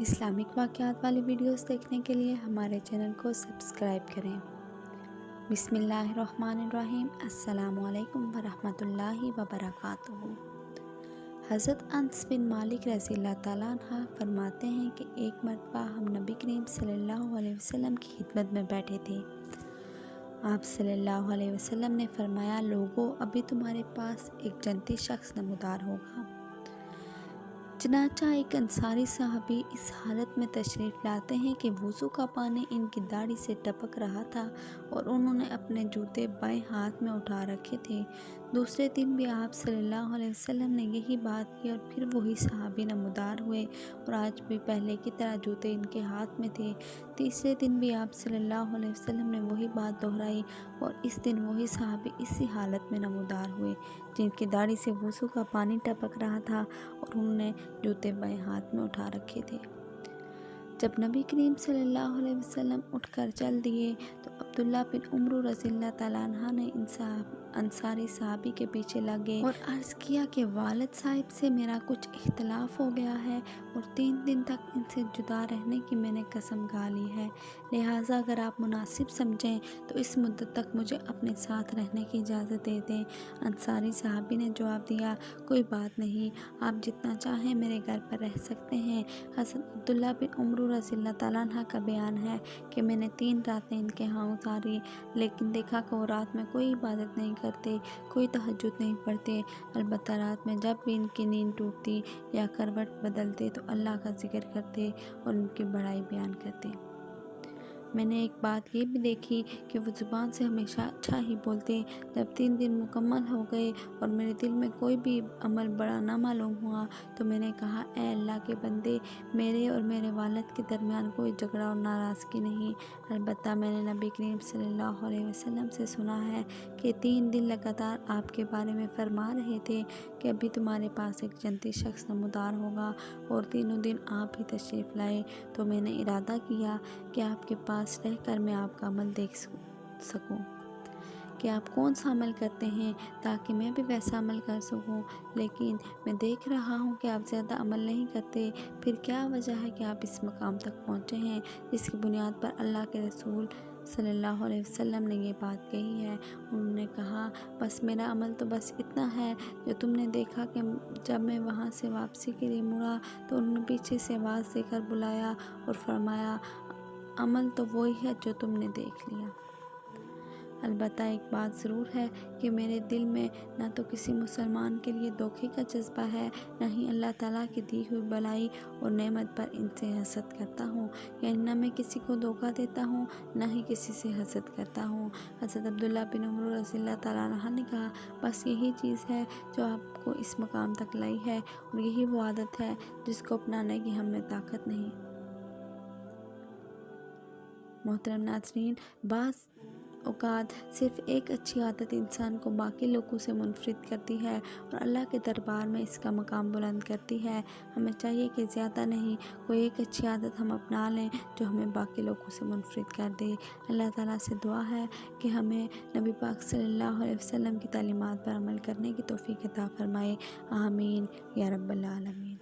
Islamic वाक़यात वाली videos देखने के लिए हमारे चैनल को सब्सक्राइब करें। बिस्मिल्लाहिर्रहमानिर्रहीम। अस्सलामु अलैकुम वरहमतुल्लाहि वबरकातुहू। हज़रत अनस बिन मालिक रज़ियल्लाहु ताला अन्हा फरमाते हैं कि एक मरतबा हम नबी करीम सल्लल्लाहु अलैहि वसल्लम की खिदमत में बैठे थे। आप सल्लल्लाहु अलैहि वसल्लम ने फरमाया, लोगों, अभी तुम्हारे पास एक जन्नती शख्स नमूदार होगा। चनाचा एक अंसारी साहबी इस हालत में तशरीफ़ लाते हैं कि वज़ू का पानी इनकी दाढ़ी से टपक रहा था और उन्होंने अपने जूते बाएं हाथ में उठा रखे थे। दूसरे दिन भी आप सल्लल्लाहु अलैहि वसल्लम ने यही बात की और फिर वही सहाबी नमूदार हुए और आज भी पहले की तरह जूते इनके हाथ में थे। तीसरे दिन भी आप सल्लल्लाहु अलैहि वसल्लम ने वही बात दोहराई और इस दिन वही सहाबी इसी हालत में नमूदार हुए जिनकी दाढ़ी से वज़ू का पानी टपक रहा था और उन्होंने जूते बाएं हाथ में उठा रखे थे। जब नबी करीम सल्लल्लाहु अलैहि वसल्लम उठकर चल दिए तो अब्दुल्ला बिन उमर रज़ियल्लाहु ताला अन्हा ने अंसारी साहबी के पीछे लगे और अर्ज़ किया कि वालिद साहिब से मेरा कुछ इख्तिलाफ़ हो गया है और 3 दिन तक इनसे जुदा रहने की मैंने कसम खा ली है, लिहाजा अगर आप मुनासिब समझें तो इस मुद्दत तक मुझे अपने साथ रहने की इजाज़त दे दें। अंसारी साहबी ने जवाब दिया, कोई बात नहीं, आप जितना चाहें मेरे घर पर रह सकते हैं। हज़रत अब्दुल्ला बिन उमर रज़ियल्लाहु ताला अन्हा का बयान है कि मैंने 3 रातें इनके यहाँ गुजारी, लेकिन देखा कि वो रात में कोई इबादत नहीं करते, कोई तहज्जुद नहीं पढ़ते, अलबत्ता रात में जब भी इनकी नींद टूटती या करवट बदलते तो अल्लाह का जिक्र करते और उनकी बड़ाई बयान करते। मैंने एक बात ये भी देखी कि वो ज़ुबान से हमेशा अच्छा ही बोलते। जब 3 दिन मुकम्मल हो गए और मेरे दिल में कोई भी अमल बड़ा ना मालूम हुआ तो मैंने कहा, ए अल्लाह के बंदे, मेरे और मेरे वालिद के दरमियान कोई झगड़ा और नाराज़गी नहीं, अलबत्ता मैंने नबी करीम सल्लल्लाहु अलैहि वसल्लम से सुना है कि 3 दिन लगातार आपके बारे में फरमा रहे थे कि अभी तुम्हारे पास एक जन्नती शख्स नमूदार होगा और तीनों दिन आप ही तशरीफ़ लाए, तो मैंने इरादा किया कि आपके पास रहकर मैं आपका अमल देख सकूं कि आप कौन सा अमल करते हैं ताकि मैं भी वैसा अमल कर सकूं, लेकिन मैं देख रहा हूं कि आप ज़्यादा अमल नहीं करते। फिर क्या वजह है कि आप इस मकाम तक पहुंचे हैं जिसकी बुनियाद पर अल्लाह के रसूल सल्लल्लाहु अलैहि वसल्लम ने ये बात कही है। उन्होंने कहा, बस मेरा अमल तो बस इतना है जो तुमने देखा कि जब मैं वहाँ से वापसी के लिए मुड़ा तो उन्होंने पीछे से आवाज़ देकर बुलाया और फरमाया, अमल तो वही है जो तुमने देख लिया। अलबत्ता एक बात ज़रूर है कि मेरे दिल में ना तो किसी मुसलमान के लिए धोखे का जज्बा है, ना ही अल्लाह ताला की दी हुई भलाई और नेमत पर इनसे हसद करता हूँ, यानी ना मैं किसी को धोखा देता हूँ ना ही किसी से हसद करता हूँ। हज़रत अब्दुल्ला बिन उमर रज़ियल्लाहु ताला अन्हा ने कहा, बस यही चीज़ है जो आपको इस मकाम तक लाई है और यही वो आदत है जिसको अपनाने की हम में ताकत नहीं। मोहतरम नाज़रीन, बाज़ औक़ात सिर्फ़ एक अच्छी आदत इंसान को बाकी लोगों से मुनफ़रिद करती है और अल्लाह के दरबार में इसका मकाम बुलंद करती है। हमें चाहिए कि ज़्यादा नहीं, कोई एक अच्छी आदत हम अपना लें जो हमें बाकी लोगों से मुनफ़रिद कर दे। अल्लाह ताला से दुआ है कि हमें नबी पाक सल्लल्लाहु अलैहि वसल्लम की तालीमात पर अमल करने की तौफ़ीक़ अता फ़रमाए। आमीन या रब्बल आलमीन।